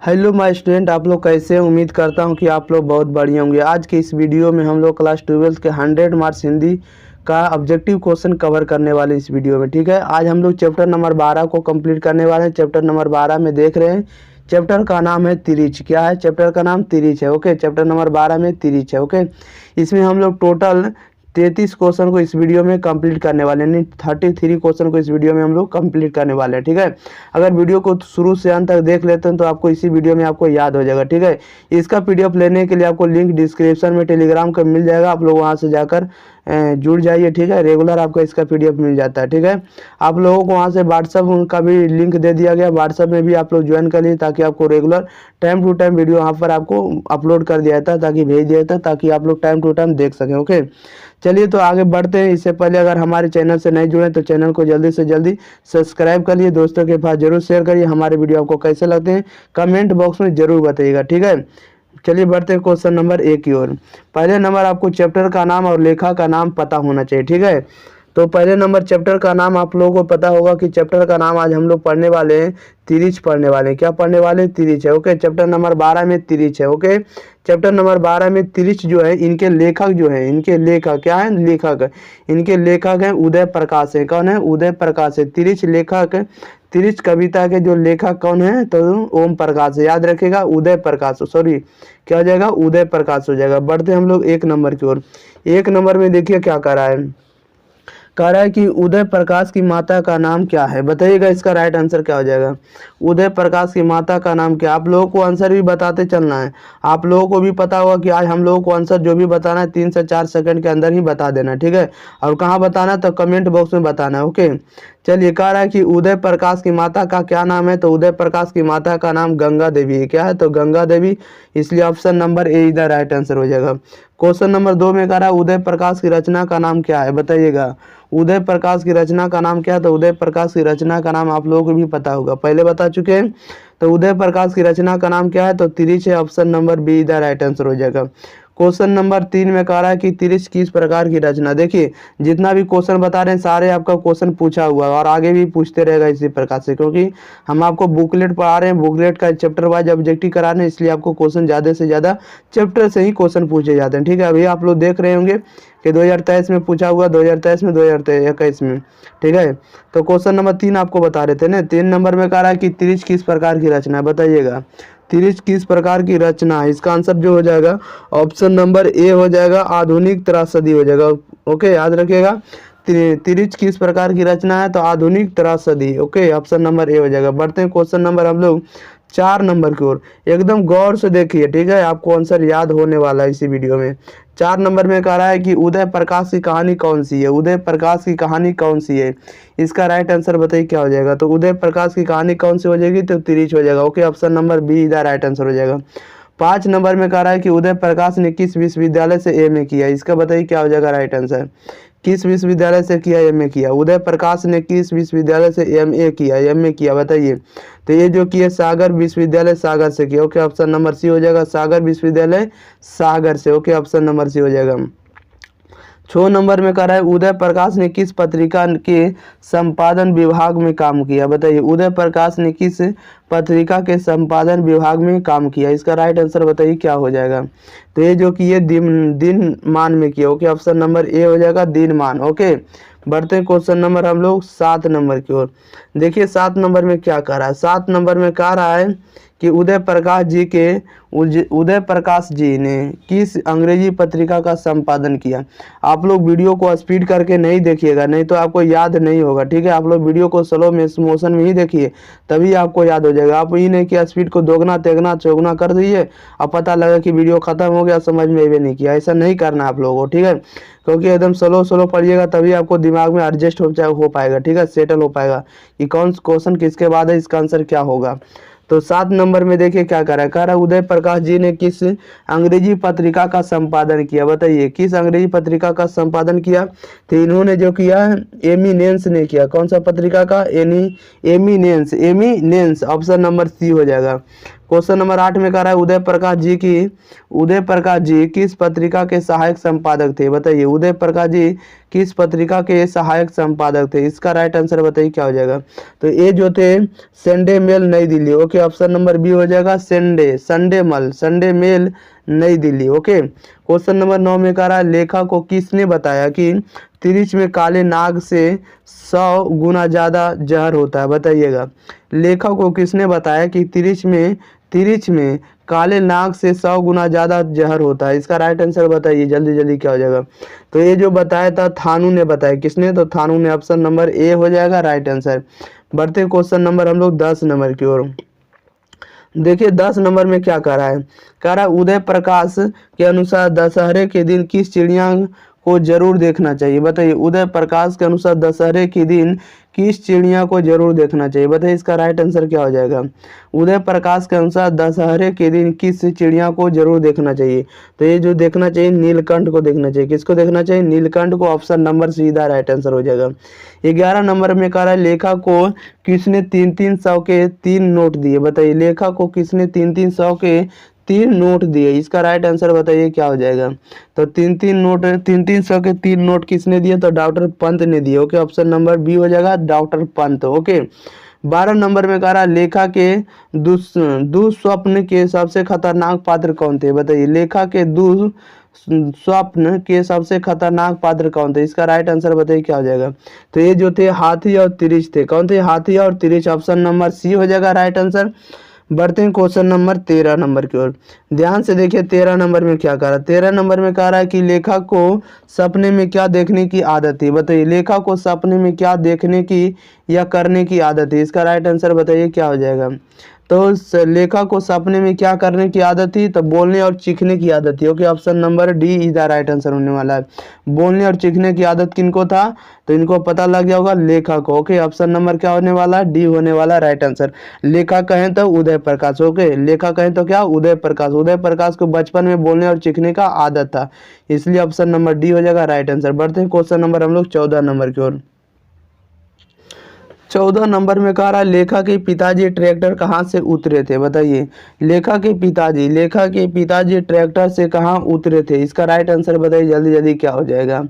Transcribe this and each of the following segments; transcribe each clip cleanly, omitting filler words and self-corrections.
Hello my student, आप लोग कैसे हैं। उम्मीद करता हूं कि आप लोग बहुत बढ़िया होंगे। आज के इस वीडियो में हम लोग क्लास 12 के 100 मार्क्स हिंदी का ऑब्जेक्टिव क्वेश्चन कवर करने वाले हैं इस वीडियो में। ठीक है, आज हम लोग चैप्टर नंबर 12 को कंप्लीट करने वाले हैं। चैप्टर नंबर 12 में देख रहे हैं, चैप्टर का नाम है तिरिच। क्या है चैप्टर का नाम? तिरिच है। ओके, चैप्टर नंबर 12 में तिरिच है। ओके, इसमें हम लोग टोटल 33 क्वेश्चन को इस वीडियो में कंप्लीट करने वाले हैं। 33 क्वेश्चन को इस वीडियो में हम लोग कंप्लीट करने वाले हैं। ठीक है, अगर वीडियो को शुरू से अंत तक देख लेते हैं तो आपको इसी वीडियो में आपको याद हो जाएगा। ठीक है, इसका पीडीएफ लेने के लिए आपको लिंक डिस्क्रिप्शन में टेलीग्राम का मिल जाएगा, आप लोग वहां से जाकर जुड़ जाइए। ठीक है, रेगुलर आपको इसका पीडीएफ मिल जाता है। ठीक है, आप लोगों को वहां से व्हाट्सअप का भी लिंक दे दिया गया, व्हाट्सअप में भी आप लोग ज्वाइन कर लीजिए ताकि आपको regular time to time video वहाँ पर आपको अपलोड कर दिया जाता है, ताकि भेज दिया जाता है, ताकि आप लोग टाइम टू टाइम देख सकें। ओके, चलिए तो आगे बढ़ते हैं। इससे पहले अगर हमारे चैनल से नहीं जुड़े तो चैनल को जल्दी से जल्दी सब्सक्राइब कर लिए, दोस्तों के पास जरूर शेयर करिए। हमारे वीडियो आपको कैसे लगते हैं कमेंट बॉक्स में जरूर बताइएगा। ठीक है, चलिए बढ़ते हैं क्वेश्चन नंबर 1 की ओर। पहले नंबर आपको चैप्टर का नाम और लेखा का नाम पता होना चाहिए। ठीक है, तो पहले नंबर चैप्टर का नाम आप लोगों को पता होगा कि चैप्टर का नाम आज हम लोग पढ़ने वाले हैं तिरिच पढ़ने वाले हैं। क्या पढ़ने वाले हैं? तिरिच है। ओके, चैप्टर नंबर 12 में तिरिच है। ओके, चैप्टर नंबर 12 में तिरिच जो है, इनके लेखक जो है, इनके लेखक क्या है? लेखक, इनके लेखक हैं उदय प्रकाश है। कौन है? उदय प्रकाश है। तिरिच लेखक, तिरिच कविता के जो लेखक कौन है? तो ओम प्रकाश है। याद रखिएगा, उदय प्रकाश, सॉरी क्या हो जाएगा? उदय प्रकाश हो जाएगा। बढ़ते हम लोग 1 नंबर की ओर। 1 नंबर में देखिए क्या कर रहा है, कह रहा है कि उदय प्रकाश की माता का नाम क्या है? बताइएगा इसका राइट आंसर क्या हो जाएगा। उदय प्रकाश की माता का नाम क्या? आप लोगों को आंसर भी बताते चलना है। आप लोगों को भी पता होगा कि आज हम लोगों को आंसर जो भी बताना है 3 से 4 सेकंड के अंदर ही बता देना है। ठीक है, और कहाँ बताना है तो कमेंट बॉक्स में बताना है। ओके, चलिए कह रहा है कि उदय प्रकाश की माता का क्या नाम है? तो उदय प्रकाश की माता का नाम गंगा देवी है। क्या है? तो गंगा देवी, इसलिए ऑप्शन नंबर ए इधर राइट आंसर हो जाएगा। क्वेश्चन नंबर 2 में कह रहा है उदय प्रकाश की रचना का नाम क्या है? बताइएगा उदय प्रकाश की रचना का नाम क्या है? तो उदय प्रकाश की रचना का नाम आप लोगों को भी पता होगा, पहले बता चुके हैं। तो उदय प्रकाश की रचना का नाम क्या है? तो तिरिच है। ऑप्शन नंबर बी इधर राइट आंसर हो जाएगा। क्वेश्चन नंबर 3 में कह रहा है कि तिरिच किस प्रकार की रचना। देखिए जितना भी क्वेश्चन बता रहे हैं सारे आपका क्वेश्चन पूछा हुआ है और आगे भी पूछते रहेगा इसी प्रकार से, क्योंकि हम आपको बुकलेट पढ़ा रहे हैं, बुकलेट का चैप्टर वाइज ऑब्जेक्टिव करा रहे हैं, इसलिए आपको क्वेश्चन ज़्यादा से ज़्यादा चैप्टर से ही क्वेश्चन पूछे जाते हैं। ठीक है, अभी आप लोग देख रहे होंगे कि 2023 में पूछा हुआ, 2023 में, 2021 में। ठीक है, तो क्वेश्चन नंबर 3 आपको बता रहे थे ना। 3 नंबर में कह रहा है कि तिरिच किस प्रकार की रचना है? बताइएगा तिरिच किस प्रकार की रचना है? इसका आंसर जो हो जाएगा ऑप्शन नंबर ए हो जाएगा, आधुनिक त्रासदी हो जाएगा। ओके, याद रखिएगा तिरिच किस प्रकार की रचना है? तो आधुनिक त्रासदी। ओके, ऑप्शन नंबर ए हो जाएगा। बढ़ते हैं क्वेश्चन नंबर हम लोग 4 नंबर की ओर। एकदम गौर से देखिए, ठीक है, आपको आंसर याद होने वाला है इसी वीडियो में। 4 नंबर में कह रहा है कि उदय प्रकाश की कहानी कौन सी है? उदय प्रकाश की कहानी कौन सी है? इसका राइट आंसर बताइए क्या हो जाएगा। तो उदय प्रकाश की कहानी कौन सी हो जाएगी? तो तिरिच हो जाएगा। ओके, ऑप्शन नंबर बी इधर राइट आंसर हो जाएगा। 5 नंबर में कह रहा है कि उदय प्रकाश ने किस विश्वविद्यालय से एमए किया? इसका बताइए क्या हो जाएगा राइट आंसर। किस विश्वविद्यालय से किया? एमए किया। उदय प्रकाश ने किस विश्वविद्यालय से एमए किया? एमए किया, बताइए। तो ये जो किया सागर विश्वविद्यालय सागर से किया। ओके, ऑप्शन नंबर सी हो जाएगा, सागर विश्वविद्यालय सागर से। ओके, ऑप्शन नंबर सी हो जाएगा। 6 नंबर में कह रहा है उदय प्रकाश ने किस पत्रिका के संपादन विभाग में काम किया? बताइए उदय प्रकाश ने किस पत्रिका के संपादन विभाग में काम किया? इसका राइट आंसर बताइए क्या हो जाएगा। तो ये जो कि ये दिन मान में किया। ओके, ऑप्शन नंबर ए हो जाएगा, दिन मान। ओके, बढ़ते हैं क्वेश्चन नंबर हम लोग 7 नंबर की ओर। देखिए 7 नंबर में क्या कह रहा है। 7 नंबर में कह रहा है कि उदय प्रकाश जी ने किस अंग्रेजी पत्रिका का संपादन किया? आप लोग वीडियो को स्पीड करके नहीं देखिएगा, नहीं तो आपको याद नहीं होगा। ठीक है, आप लोग वीडियो को स्लो मोशन में ही देखिए, तभी आपको याद हो जाएगा। आप ये नहीं कि स्पीड को दोगुना तेगुना चौगुना कर दीजिए और पता लगा कि वीडियो खत्म हो गया, समझ में भी नहीं किया। ऐसा नहीं करना आप लोगों को। ठीक है, क्योंकि एकदम स्लो स्लो पढ़िएगा तभी आपको दिमाग में एडजस्ट हो पाएगा। ठीक है, सेटल हो पाएगा कि कौन क्वेश्चन किसके बाद है, इसका आंसर क्या होगा। तो 7 नंबर में देखिए क्या कह रहा है उदय प्रकाश जी ने किस अंग्रेजी पत्रिका का संपादन किया? बताइए किस अंग्रेजी पत्रिका का संपादन किया? तो इन्होंने जो किया एमिनेंस ने किया। कौन सा पत्रिका का? एमिनेंस। ऑप्शन नंबर सी हो जाएगा। क्वेश्चन नंबर 8 में कह रहा है उदय प्रकाश जी किस पत्रिका के सहायक संपादक थे? बताइए उदय प्रकाश जी किस पत्रिका के सहायक संपादक थे? इसका राइट आंसर बताइए क्या हो जाएगा। तो ये जो थे Sunday mail New Delhi. Okay, option number b हो जाएगा Sunday mail New Delhi. Okay, question number 9 में कह रहा है लेखक को किसने बताया कि तिरिच में काले नाग से 100 गुना ज्यादा जहर होता है? बताइएगा, लेखक को किसने बताया कि तिरिच में काले नाग से 100 गुना ज्यादा जहर होता है? इसका राइट आंसर बताइए जल्दी जल्दी क्या हो जाएगा। तो ये जो बताया था थानू ने बताया। किसने? तो थानू ने। ऑप्शन नंबर ए हो जाएगा राइट आंसर। बढ़ते क्वेश्चन नंबर हम लोग 10 नंबर की ओर। देखिए 10 नंबर में क्या कह रहा है। कह रहा है उदय प्रकाश के अनुसार दशहरे के दिन किस चिड़िया को जरूर देखना चाहिए? बताइए उदय प्रकाश के अनुसार दशहरे के दिन किस चिड़िया को जरूर देखना चाहिए? बताइए इसका राइट आंसर क्या हो जाएगा। उदय प्रकाश के अनुसार दशहरे के दिन किस चिड़िया को जरूर देखना चाहिए? तो ये जो देखना चाहिए नीलकंठ को देखना चाहिए। किसको देखना चाहिए? नीलकंठ को। ऑप्शन नंबर सीधा राइट आंसर हो जाएगा। 11 नंबर में कह रहा है लेखक को किसने 3-3 सौ के 3 नोट दिए? बताइए लेखक को किसने 3-3 सौ के 3 नोट दिए? इसका राइट आंसर बताइए क्या हो जाएगा। तो 3-3 सौ के 3 नोट किसने दिए? तो डॉक्टर पंत ने दिए। ओके, ऑप्शन नंबर बी हो जाएगा डॉक्टर पंत। ओके, 12 नंबर में कह रहा लेखा के दुःस्वप्न के सबसे खतरनाक पात्र कौन थे? बताइए लेखा के दुःस्वप्न के सबसे खतरनाक पात्र कौन थे? इसका राइट आंसर बताइए क्या हो जाएगा। तो ये जो थे हाथी और तिरिच थे। कौन थे? हाथी और तिरिच। ऑप्शन नंबर सी हो जाएगा राइट आंसर। बढ़ते हैं क्वेश्चन नंबर 13 नंबर की ओर। ध्यान से देखिए 13 नंबर में क्या कह रहा है। 13 नंबर में कह रहा है कि लेखक को सपने में क्या देखने की आदत थी? बताइए लेखक को सपने में क्या देखने की या करने की आदत है? इसका राइट आंसर बताइए क्या हो जाएगा। तो लेखक को सपने में क्या करने की आदत थी? तो बोलने और चीखने की आदत थी। Okay, option number D is the right answer होने वाला है। बोलने और चीखने की आदत किनको था? तो इनको पता लग गया होगा लेखक को। ओके, ऑप्शन नंबर क्या होने वाला है? डी होने वाला राइट आंसर। लेखक कहें तो उदय प्रकाश। ओके, लेखक कहें तो क्या? उदय प्रकाश। उदय प्रकाश को बचपन में बोलने और चीखने का आदत था, इसलिए ऑप्शन नंबर डी हो जाएगा राइट आंसर। बढ़ते हैं क्वेश्चन नंबर हम लोग 14 नंबर की ओर। 14 नंबर में कह रहा है लेखक के पिताजी ट्रैक्टर कहाँ से उतरे थे? बताइए लेखक के पिताजी ट्रैक्टर से कहाँ उतरे थे? इसका राइट आंसर बताइए जल्दी जल्दी क्या हो जाएगा।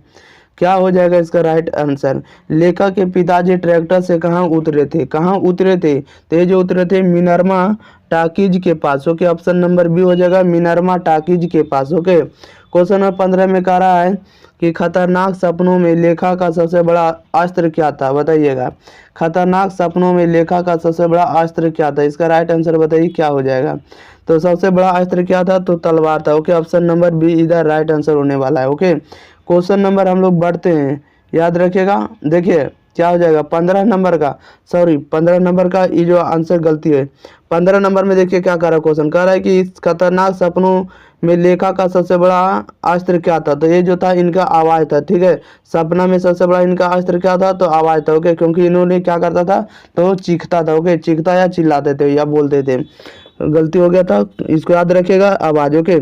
क्या हो जाएगा इसका राइट आंसर। लेखक के पिताजी ट्रैक्टर से कहाँ उतरे थे? कहाँ उतरे थे? तो ये जो उतरे थे मिनरमा टाकीज के पास। ओके, ऑप्शन नंबर बी हो जाएगा मिनरमा टाकीज के पास। ओके, क्वेश्चन नंबर 15 में कह रहा है कि खतरनाक सपनों में लेखा का सबसे बड़ा अस्त्र क्या था? बताइएगा खतरनाक सपनों में लेखा का सबसे बड़ा अस्त्र क्या था? इसका राइट आंसर बताइए क्या हो जाएगा। तो सबसे बड़ा अस्त्र क्या था? तो तलवार था। ओके, ऑप्शन नंबर बी इधर राइट आंसर होने वाला है। ओके, क्वेश्चन नंबर हम लोग बढ़ते हैं, याद रखिएगा। देखिए क्या हो जाएगा 15 नंबर का, 15 नंबर का ये जो आंसर गलती है। 15 नंबर में देखिए क्या कर रहा है क्वेश्चन। कह रहा है कि इस खतरनाक सपनों में लेखा का सबसे बड़ा अस्त्र क्या था? तो ये जो था इनका आवाज था। ठीक है, सपना में सबसे बड़ा इनका अस्त्र क्या था? तो आवाज था। ओके, क्योंकि इन्होंने क्या करता था? तो चीखता था। ओके, चीखता या चिल्लाते थे या बोलते थे, गलती हो गया था, इसको याद रखिएगा आवाज। ओके,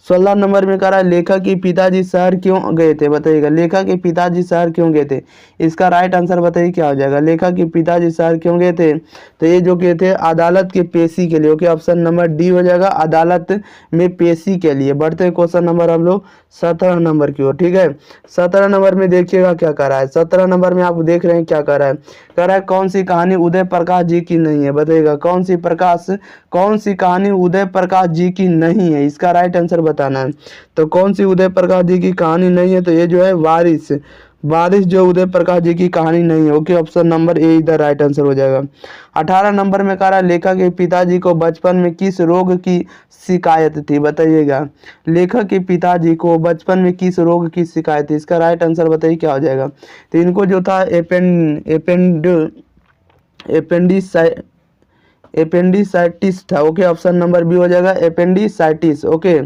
16 नंबर में कह रहा है लेखक के पिताजी शहर क्यों गए थे? बताइएगा लेखक के पिताजी शहर क्यों गए थे? इसका राइट आंसर बताइए क्या हो जाएगा। लेखक के पिताजी शहर क्यों गए थे? तो ये जो गए थे अदालत के पेशी के लिए। ओके, ऑप्शन नंबर डी हो जाएगा अदालत में पेशी के लिए। बढ़ते हैं क्वेश्चन नंबर हम लोग 17 नंबर की ओर। ठीक है, 17 नंबर में देखिएगा क्या कर रहा है। 17 नंबर में आप देख रहे हैं क्या कर रहा है। कह रहा है कौन सी कहानी उदय प्रकाश जी की नहीं है? बताइएगा कौन सी कहानी उदय प्रकाश जी की नहीं है? इसका राइट आंसर बताना है। तो कौन सी उदय प्रकाश जी की कहानी नहीं है? तो ये जो है वारिस जो उदय प्रकाश जी की कहानी नहीं है। ओके, ऑप्शन नंबर ए इधर राइट आंसर हो जाएगा। 18 नंबर में कह रहा है लेखक के पिताजी को बचपन में किस रोग की शिकायत थी? बताइएगा लेखक के पिताजी को बचपन में किस रोग की शिकायत थी? इसका राइट आंसर बताइए क्या हो जाएगा। तो इनको जो था एपेंडिसाइटिस था। ओके, ऑप्शन नंबर बी हो जाएगा एपेंडिसाइटिस। ओके,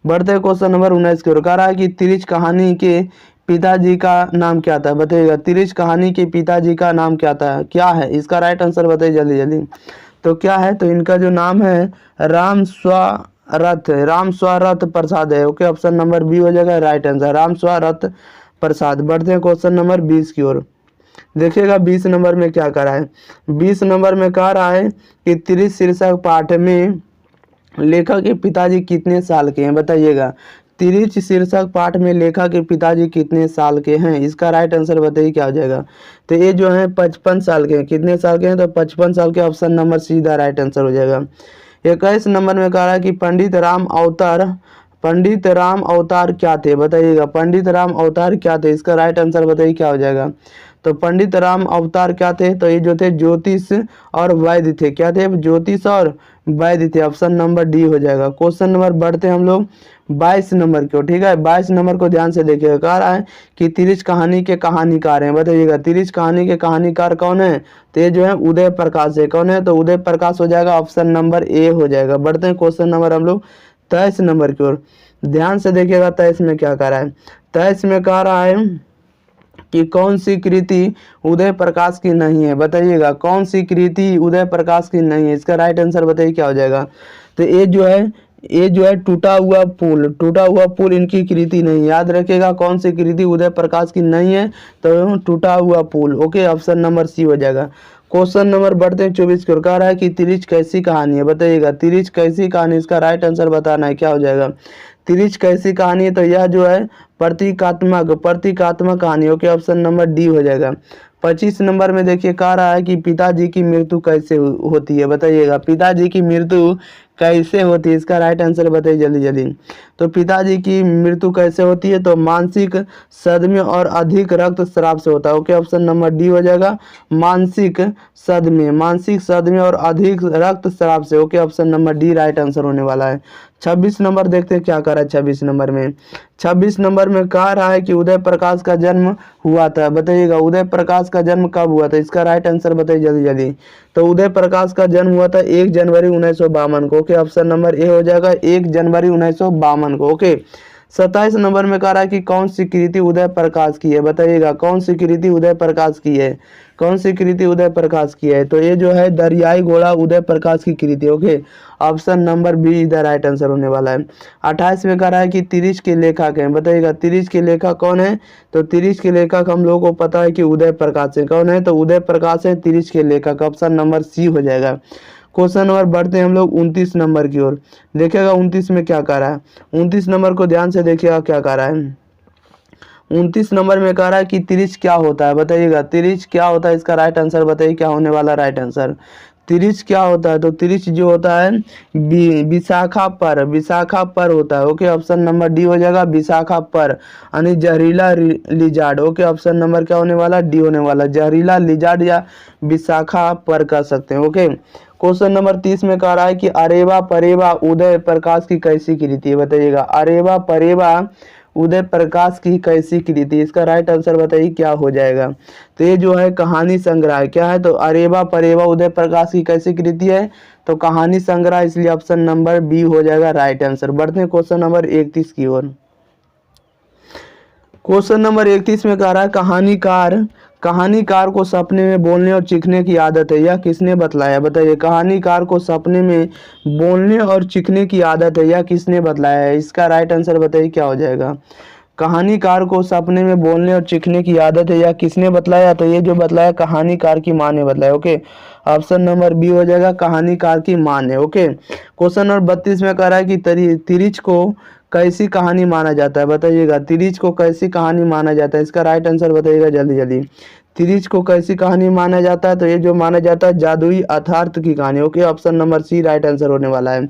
बढ़ते क्वेश्चन नंबर 19 की ओर। कह रहा है कि तिरिच कहानी के पिताजी का नाम क्या था? बताइएगा तिरिच कहानी के पिताजी का नाम क्या है? इसका राइट आंसर बताइए जल्दी जल्दी। तो क्या है? तो इनका जो नाम है राम स्वरथ प्रसाद है। ओके, ऑप्शन नंबर बी हो जाएगा राइट आंसर राम स्वरथ प्रसाद। बढ़ते हैं क्वेश्चन नंबर 20 की ओर। देखिएगा 20 नंबर में क्या कह रहा है। 20 नंबर में कह रहा है कि 30 शीर्षक पाठ में लेखक के पिताजी कितने साल के हैं बताइएगा। तिरिच शीर्षक पाठ में लेखक के पिताजी कितने साल के हैं, इसका राइट आंसर बताइए क्या हो जाएगा। तो ये जो है 55 साल के हैं। कितने साल के हैं, तो 55 साल के, ऑप्शन नंबर सीधा राइट आंसर हो जाएगा। 21 नंबर में कह रहा है कि पंडित राम अवतार क्या थे बताइएगा। पंडित राम अवतार क्या थे, इसका राइट आंसर बताइए क्या हो जाएगा। तो पंडित राम अवतार क्या थे, तो ये जो थे ज्योतिष और वैद्य थे। क्या थे, ज्योतिष और वैद्य थे, ऑप्शन नंबर डी हो जाएगा। क्वेश्चन नंबर बढ़ते हैं हम लोग 22 नंबर को, ठीक है। 22 नंबर को ध्यान से देखिएगा। कह रहा है कि तिरिच कहानी के कहानीकार हैं, बताइएगा तिरिच कहानी के कहानीकार कौन है, तो ये जो है उदय प्रकाश है। कौन है, तो उदय प्रकाश हो जाएगा, ऑप्शन नंबर ए हो जाएगा। बढ़ते हैं क्वेश्चन नंबर हम लोग 23 नंबर की ओर, ध्यान से देखिएगा 23 में क्या कह रहा है। 23 में कह रहा है कि कौन सी कृति उदय प्रकाश की नहीं है, बताइएगा कौन सी कृति उदय प्रकाश की नहीं है, इसका राइट आंसर बताइए क्या हो जाएगा। तो ये जो है टूटा हुआ पुल इनकी कृति नहीं, याद रखिएगा कौन सी कृति उदय प्रकाश की नहीं है, तो टूटा हुआ पुल, ओके, ऑप्शन नंबर सी हो जाएगा। क्वेश्चन नंबर बढ़ते हैं 24 की ओर। कह रहा है कि तिरिच कैसी कहानी है, बताइएगा तिरिच कैसी कहानी, इसका राइट आंसर बताना है क्या हो जाएगा। तिरिच कैसी कहानी है, तो यह जो है प्रतीकात्मक कहानी, ओके, ऑप्शन नंबर डी हो जाएगा। 25 नंबर में देखिए कह रहा है कि पिताजी की मृत्यु कैसे होती है, बताइएगा पिताजी की मृत्यु कैसे होती है, इसका राइट आंसर बताइए जल्दी जल्दी। तो पिताजी की मृत्यु कैसे होती है, तो मानसिक सदमे और अधिक रक्तस्राव से होता है, ओके, ऑप्शन नंबर डी हो जाएगा। मानसिक सदमे और अधिक रक्तस्राव से, okay, option number D right answer होने वाला है। 26 नंबर देखते हैं क्या कर रहा है 26 नंबर में। 26 नंबर में कह रहा है कि उदय प्रकाश का जन्म हुआ था, बताइएगा उदय प्रकाश का जन्म कब हुआ था, इसका राइट आंसर बताइए जल्दी जल्दी। तो उदय प्रकाश का जन्म हुआ था 1 जनवरी 1952 को, ओके, ऑप्शन नंबर ए हो जाएगा, 1 जनवरी 1952 को, ओके। 27 नंबर में कह रहा है कि कौन सी कृति उदय प्रकाश की है, बताइएगा कौन सी कृति उदय प्रकाश की है, कौन सी कृति उदय प्रकाश की है, तो ये जो है दरियाई घोड़ा उदय प्रकाश की कृति, okay, option number B is the right answer होने वाला है। 28 में कह रहा है कि तिरिच के लेखक हैं, बताइएगा तिरिच के लेखक कौन है, तो तिरिच के लेखक हम लोगों को पता है कि उदय प्रकाश है। कौन है, तो उदय प्रकाश है तिरिच के लेखक, ऑप्शन नंबर सी हो जाएगा। क्वेश्चन नंबर बढ़ते हैं हम लोग 29 नंबर की ओर। देखिएगा 29 में क्या कह रहा है, 29 नंबर को ध्यान से देखिएगा क्या कह रहा है। 29 नंबर में कह रहा है कि तिरिच क्या होता है, बताइएगा तिरिच क्या होता है, इसका राइट आंसर बताइए क्या होने वाला राइट आंसर। तिरिच क्या होता है, तो तिरिच जो होता है विशाखा पर होता है, ओके, ऑप्शन नंबर डी हो जाएगा, विशाखा पर यानी जहरीला लिजार्ड, ओके, ऑप्शन नंबर क्या होने वाला, डी होने वाला, जहरीला लिजार्ड या विशाखा पर कह सकते हैं, ओके। क्वेश्चन नंबर 30 में कह रहा है कि अरेवा परेवा उदय प्रकाश की कैसी कृति है, बताइएगा अरेवा परेवा उदय प्रकाश की कैसी कृति, इसका राइट आंसर बताइए क्या हो जाएगा। तो ये जो है कहानी संग्रह क्या है, तो अरेवा परेवा उदय प्रकाश की कैसी कृति है, तो कहानी संग्रह, इसलिए ऑप्शन नंबर बी हो जाएगा राइट आंसर। बढ़ते हैं क्वेश्चन नंबर 31 की ओर। क्वेश्चन नंबर 31 में कह रहा है कहानीकार को सपने में बोलने और चीखने की आदत है, यह किसने बतलाया, बताइए कहानीकार को सपने में बोलने और चीखने की आदत है, यह किसने बतलाया है, इसका राइट आंसर बताइए क्या हो जाएगा। कहानीकार को सपने में बोलने और चीखने की आदत है, यह किसने बतलाया, तो ये जो बतलाया कहानीकार की माँ ने बतलाया, ओके, ऑप्शन नंबर बी हो जाएगा, कहानीकार की माँ ने, ओके। क्वेश्चन नंबर 32 में कह रहा है कि तिरिच को कैसी कहानी माना जाता है, बताइएगा तिरिच को कैसी कहानी माना जाता है, इसका राइट आंसर बताइएगा जल्दी जल्दी। तिरिच को कैसी कहानी माना जाता है, तो ये जो माना जाता है जादुई अर्थार्थ की कहानी, okay, option number c right answer होने वाला है।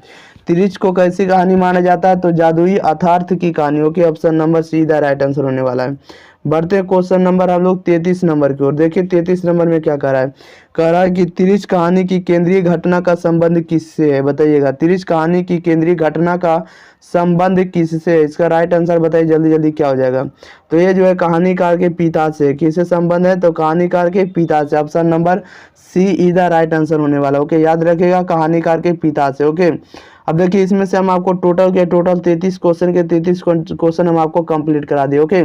तिरिच को कैसी कहानी माना जाता है, तो जादुई अर्थार्थ की कहानी, okay, option number see the right answer होने वाला है। बढ़ते हैं क्वेश्चन नंबर हम लोग 33 नंबर की ओर। देखिए 33 नंबर में क्या कह रहा है कि तिरिच कहानी की केंद्रीय घटना का संबंध किससे है, बताइएगा तिरिच कहानी की केंद्रीय घटना का संबंध किससे है, इसका राइट आंसर बताइए जल्दी जल्दी क्या हो जाएगा। तो ये जो है कहानीकार के पिता से, किससे संबंध है, तो कहानीकार के पिता से, option number c is the right answer होने वाला, ओके, याद रखिएगा कहानीकार के पिता से, ओके। अब देखिए इसमें से हम आपको टोटल 33 क्वेश्चन के 33 क्वेश्चन हम आपको कंप्लीट करा दिए, ओके।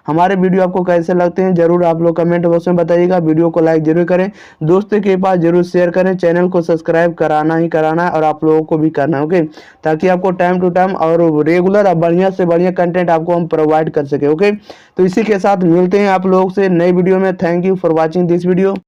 हमारे वीडियो आपको कैसे लगते हैं जरूर आप लोग कमेंट बॉक्स में बताइएगा, वीडियो को लाइक जरूर करें, दोस्तों के पास जरूर शेयर करें, चैनल को सब्सक्राइब कराना है और आप लोगों को भी करना है, ओके, ताकि आपको टाइम टू टाइम और रेगुलर और बढ़िया से बढ़िया कंटेंट आपको हम प्रोवाइड कर सके, ओके। तो इसी के साथ मिलते हैं आप लोगों से नई वीडियो में। Thank you for watching this video.